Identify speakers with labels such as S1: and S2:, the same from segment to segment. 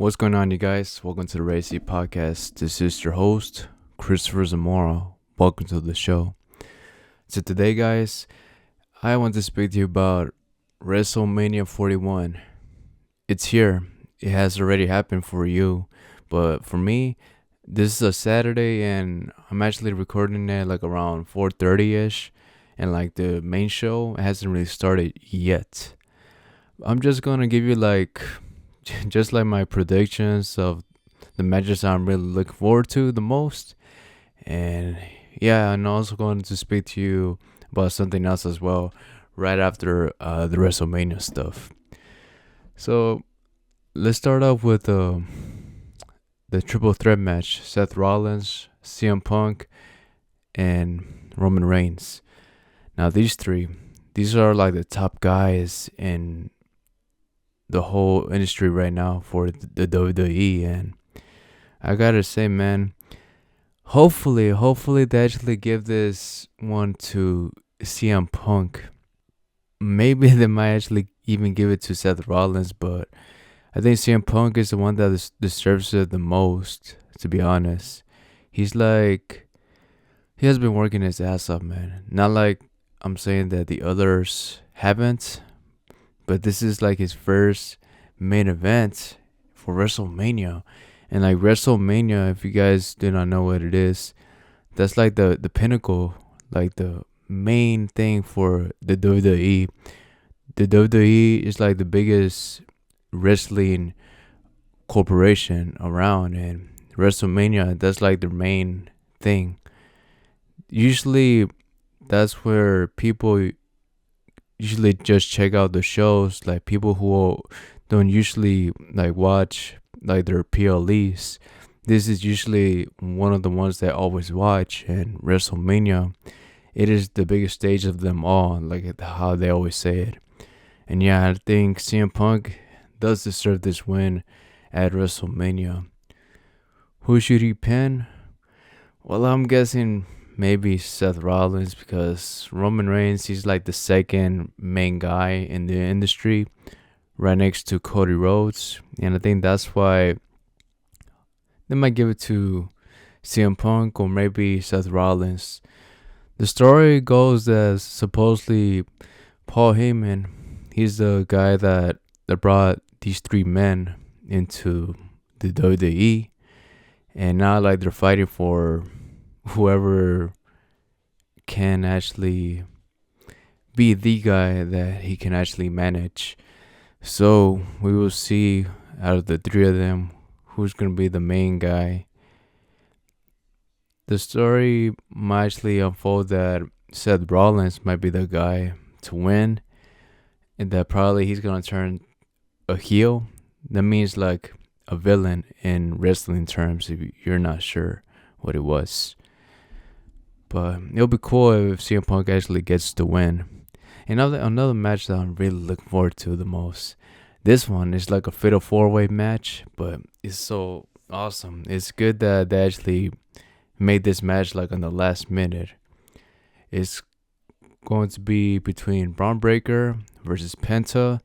S1: What's going on, you guys? Welcome to the Racy Podcast. This is your host, Cristopher Zamora. Welcome to the show. So today, guys, I want to speak to you about Wrestlemania 41. It's here. It has already happened for you, but for me, this is a Saturday, and I'm actually recording it like around 4:30ish, and like the main show hasn't really started yet. I'm just gonna give you just like my predictions of the matches I'm really looking forward to the most. And yeah, I'm also going to speak to you about something else as well right after the Wrestlemania stuff. So let's start off with the triple threat match: Seth Rollins, CM Punk, and Roman Reigns. Now these are like the top guys in the whole industry right now for the WWE, and I gotta say, man, hopefully they actually give this one to CM Punk. Maybe they might actually even give it to Seth Rollins, but I think CM Punk is the one that deserves it the most, to be honest. He's like, he has been working his ass off, man. Not like I'm saying that the others haven't, but this is like his first main event for WrestleMania. And like WrestleMania, if you guys do not know what it is, that's like the pinnacle, like the main thing for the WWE. The WWE is like the biggest wrestling corporation around, and WrestleMania, that's like the main thing. Usually that's where people usually just check out the shows, like people who don't usually like watch like their PLEs. This is usually one of the ones that I always watch, and WrestleMania, it is the biggest stage of them all, like how they always say it. And yeah, I think CM Punk does deserve this win at WrestleMania. Who should he pin? Well, I'm guessing maybe Seth Rollins, because Roman Reigns, he's like the second main guy in the industry, right next to Cody Rhodes. And I think that's why they might give it to CM Punk or maybe Seth Rollins. The story goes that supposedly Paul Heyman, he's the guy that brought these three men into the WWE. And now like they're fighting for whoever can actually be the guy that he can actually manage. So we will see out of the three of them who's going to be the main guy. The story might actually unfold that Seth Rollins might be the guy to win, and that probably he's going to turn a heel. That means like a villain in wrestling terms, if you're not sure what it was. But it'll be cool if CM Punk actually gets the win. And another match that I'm really looking forward to the most. This one is like a fatal 4-way match, but it's so awesome. It's good that they actually made this match like on the last minute. It's going to be between Braun Breaker versus Penta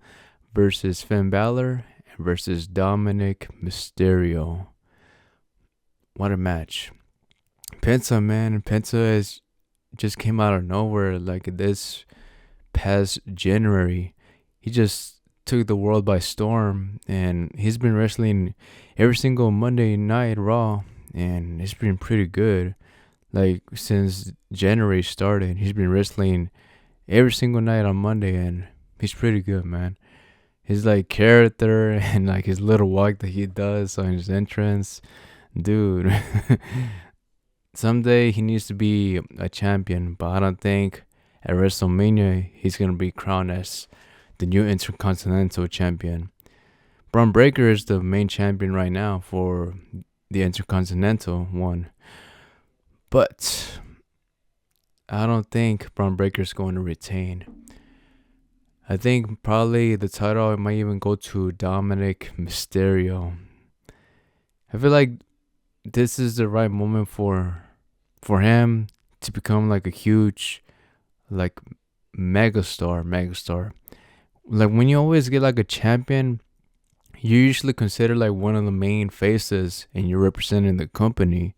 S1: versus Finn Balor versus Dominic Mysterio. What a match. Penta has just came out of nowhere like this past January. He just took the world by storm, and he's been wrestling every single Monday night Raw, and it's been pretty good. Like since January started, he's been wrestling every single night on Monday, and he's pretty good, man. His like character and like his little walk that he does on his entrance, dude. Someday he needs to be a champion, but I don't think at WrestleMania he's gonna be crowned as the new Intercontinental Champion. Braun Breaker is the main champion right now for the Intercontinental one, but I don't think Braun Breaker is going to retain. I think probably the title might even go to Dominic Mysterio. I feel like this is the right moment for him to become like a huge like megastar. Like when you always get like a champion, you're usually considered like one of the main faces and you're representing the company.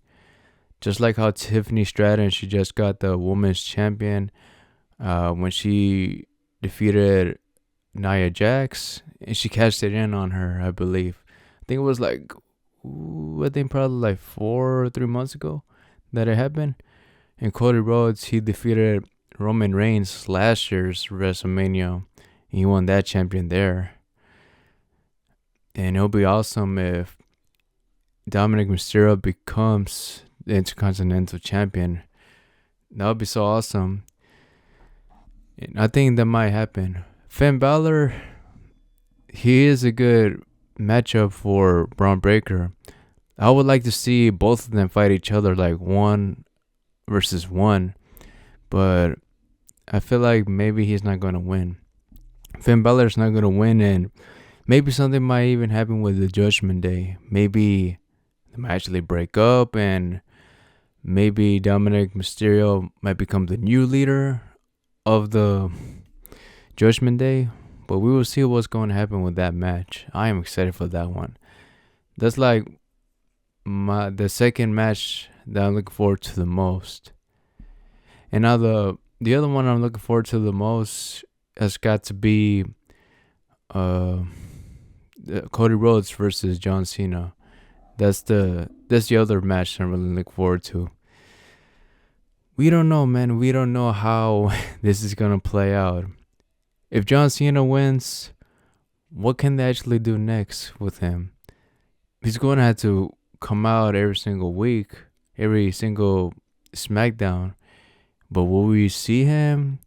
S1: Just like how Tiffany Stratton, she just got the women's champion when she defeated Nia Jax, and she cashed it in on her, I believe. I think it was like, I think probably like 4 or 3 months ago that it happened. And Cody Rhodes, he defeated Roman Reigns last year's Wrestlemania, and he won that champion there. And it'll be awesome if Dominic Mysterio becomes the Intercontinental Champion. That would be so awesome. And I think that might happen. Finn Balor, he is a good matchup for Braun Breaker. I would like to see both of them fight each other like 1 versus 1, but I feel like maybe he's not going to win. Finn Balor's not going to win, and maybe something might even happen with the Judgment Day. Maybe they might actually break up, and maybe Dominic Mysterio might become the new leader of the Judgment Day. But we will see what's going to happen with that match. I am excited for that one. That's like the second match that I'm looking forward to the most. And now the other one I'm looking forward to the most has got to be Cody Rhodes versus John Cena. That's the other match I'm really looking forward to. We don't know, man. We don't know how this is gonna play out. If John Cena wins, what can they actually do next with him? He's going to have to come out every single week, every single SmackDown. But will we see him?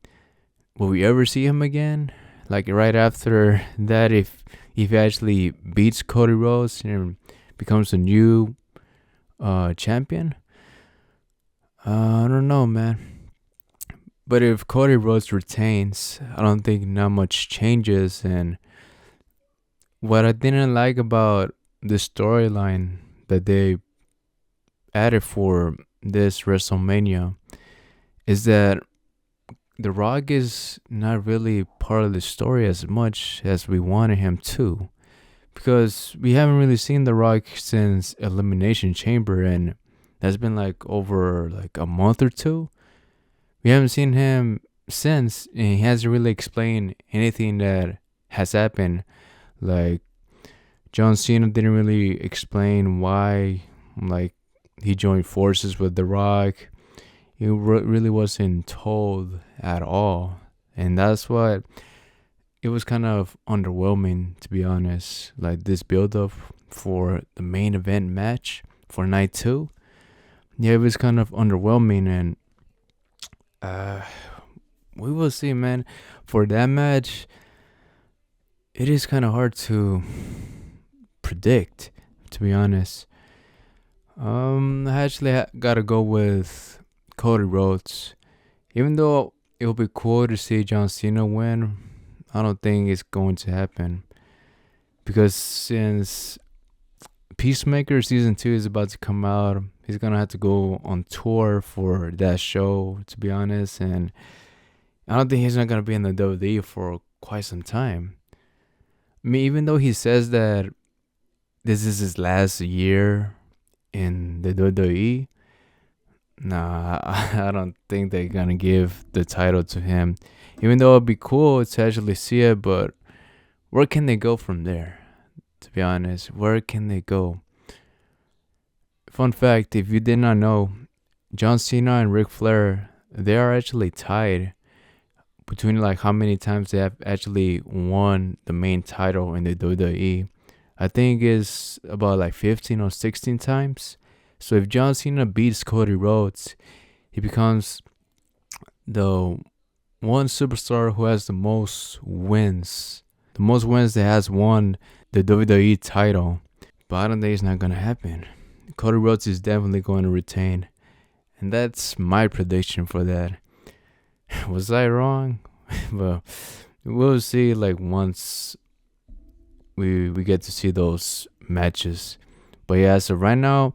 S1: Will we ever see him again? Like right after that, if he actually beats Cody Rhodes and becomes a new champion? I don't know, man. But if Cody Rhodes retains, I don't think not much changes. And what I didn't like about the storyline that they added for this WrestleMania is that The Rock is not really part of the story as much as we wanted him to. Because we haven't really seen The Rock since Elimination Chamber, and that's been like over like a month or two. We haven't seen him since, and he hasn't really explained anything that has happened. Like, John Cena didn't really explain why, like, he joined forces with The Rock. He really wasn't told at all. And that's what, it was kind of underwhelming, to be honest. Like, this build-up for the main event match for night 2. Yeah, it was kind of underwhelming, and we will see, man. For that match, it is kind of hard to predict, to be honest. I actually gotta go with Cody Rhodes. Even though it would be cool to see John Cena win, I don't think it's going to happen. Because since Peacemaker Season 2 is about to come out, he's going to have to go on tour for that show, to be honest. And I don't think he's not going to be in the WWE for quite some time. I mean, even though he says that this is his last year in the WWE, nah, I don't think they're going to give the title to him. Even though it'd be cool to actually see it, but where can they go from there? To be honest, where can they go? Fun fact, if you did not know, John Cena and Ric Flair, they are actually tied between like how many times they have actually won the main title in the WWE. I think it's about like 15 or 16 times. So if John Cena beats Cody Rhodes, he becomes the one superstar who has the most wins. The most wins that has won the WWE title. But I don't think it's not going to happen. Cody Rhodes is definitely going to retain. And that's my prediction for that. Was I wrong? But we'll see like once we get to see those matches. But yeah, so right now,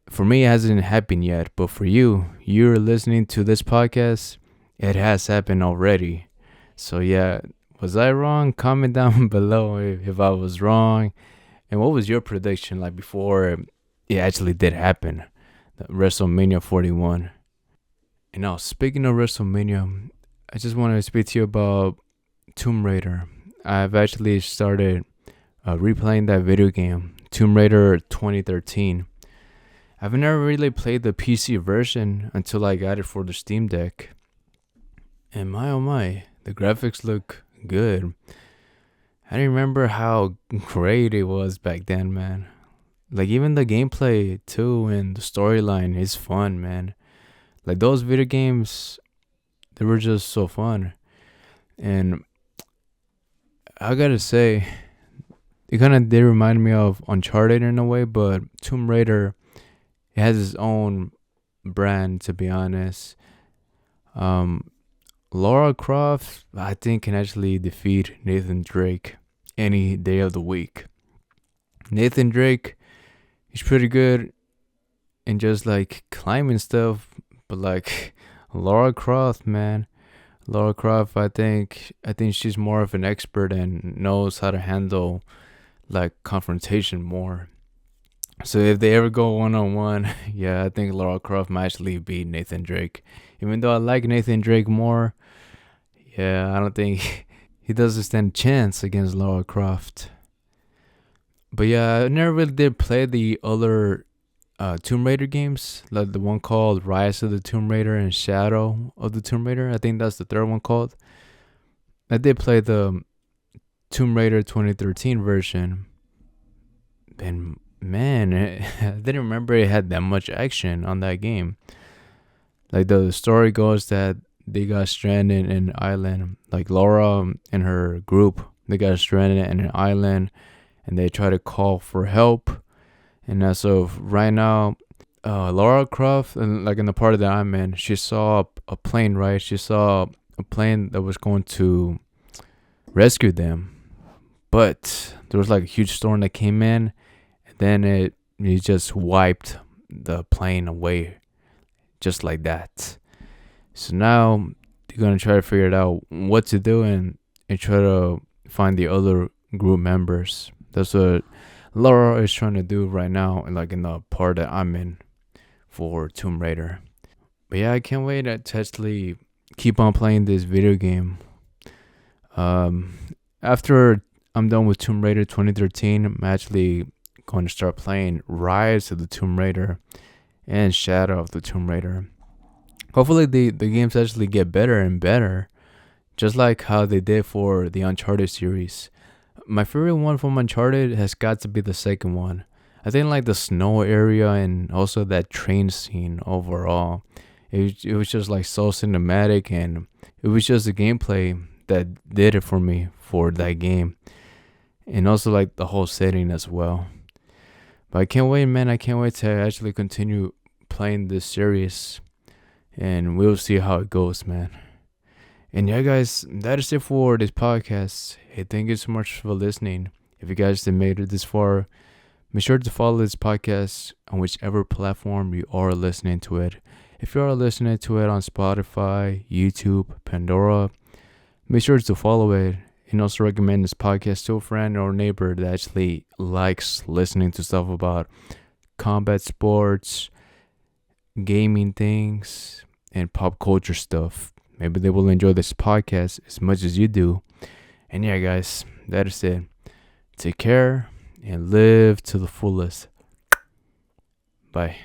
S1: for me, it hasn't happened yet. But for you, you're listening to this podcast, it has happened already. So yeah, Was I wrong? Comment down below if I was wrong. And what was your prediction like before it actually did happen? The WrestleMania 41. And now, speaking of WrestleMania, I just want to speak to you about Tomb Raider. I've actually started replaying that video game, Tomb Raider 2013. I've never really played the PC version until I got it for the Steam Deck. And my oh my, the graphics look good. I didn't remember how great it was back then, man. Like even the gameplay too and the storyline is fun, man. Like those video games, they were just so fun. And I gotta say, it kind of did remind me of Uncharted in a way, but Tomb Raider, it has its own brand, to be honest. Lara Croft, I think, can actually defeat Nathan Drake any day of the week. Nathan Drake, he's pretty good in just like climbing stuff, but like Lara Croft, man, Lara Croft, I think she's more of an expert and knows how to handle like confrontation more. So if they ever go 1-on-1, yeah, I think Lara Croft might actually beat Nathan Drake. Even though I like Nathan Drake more, yeah, I don't think he doesn't stand a chance against Lara Croft. But yeah, I never really did play the other Tomb Raider games, like the one called Rise of the Tomb Raider and Shadow of the Tomb Raider. I think that's the third one called. I did play the Tomb Raider 2013 version. And man, I didn't remember it had that much action on that game. Like the story goes that they got stranded in an island. Like Laura and her group, they got stranded in an island and they try to call for help. And as of right now, Laura Croft, and like in the part that I'm in, she saw a plane, right? She saw a plane that was going to rescue them. But there was like a huge storm that came in, and then it just wiped the plane away just like that. So now they're gonna try to figure it out what to do and try to find the other group members. That's what Laura is trying to do right now, like in the part that I'm in for Tomb Raider. But yeah, I can't wait to actually keep on playing this video game. After I'm done with Tomb Raider 2013, I'm actually going to start playing Rise of the Tomb Raider and Shadow of the Tomb Raider. Hopefully the games actually get better and better, just like how they did for the Uncharted series. My favorite one from Uncharted has got to be the second one. I think like the snow area and also that train scene overall. It was just like so cinematic, and it was just the gameplay that did it for me for that game. And also like the whole setting as well. But I can't wait, man. I can't wait to actually continue playing this series. And we'll see how it goes, man. And yeah, guys, that is it for this podcast. Hey, thank you so much for listening. If you guys have made it this far, make sure to follow this podcast on whichever platform you are listening to it. If you are listening to it on Spotify, YouTube, Pandora, make sure to follow it. And also recommend this podcast to a friend or neighbor that actually likes listening to stuff about combat sports, gaming things, and pop culture stuff. Maybe they will enjoy this podcast as much as you do. And yeah, guys, that is it. Take care and live to the fullest. Bye.